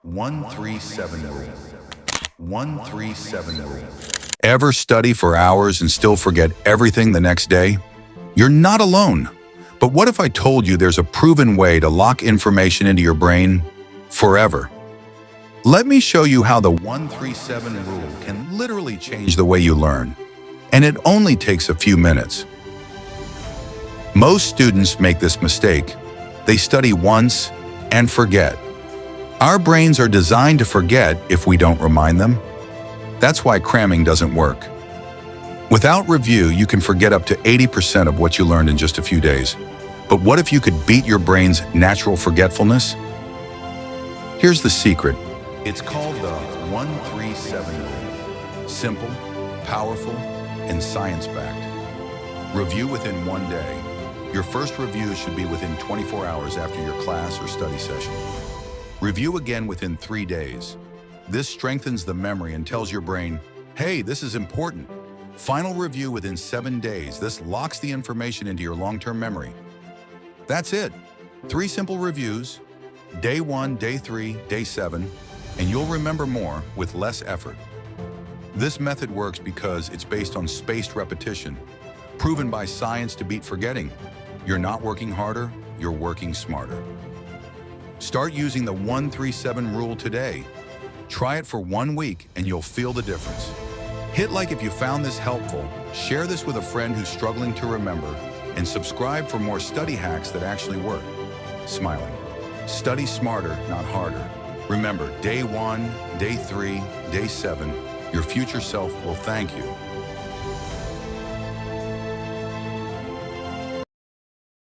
137 rule. 137 rule. Ever study for hours and still forget everything the next day? You're not alone. But what if I told you there's a proven way to lock information into your brain forever? Let me show you how the 137 rule can literally change the way you learn. And it only takes a few minutes. Most students make this mistake. They study once and forget. Our brains are designed to forget if we don't remind them. That's why cramming doesn't work. Without review, you can forget up to 80% of what you learned in just a few days. But what if you could beat your brain's natural forgetfulness? Here's the secret. It's called the 137 rule. Simple, powerful, and science-backed. Review within one day. Your first review should be within 24 hours after your class or study session. Review again within 3 days. This strengthens the memory and tells your brain, hey, this is important. Final review within 7 days. This locks the information into your long-term memory. That's it. 3 simple reviews, day 1, day 3, day 7, and you'll remember more with less effort. This method works because it's based on spaced repetition, proven by science to beat forgetting. You're not working harder, you're working smarter. Start using the 137 rule today. Try it for 1 week and you'll feel the difference. Hit like if you found this helpful, share this with a friend who's struggling to remember, and subscribe for more study hacks that actually work. Smiling. Study smarter, not harder. Remember, day 1, day 3, day 7, your future self will thank you.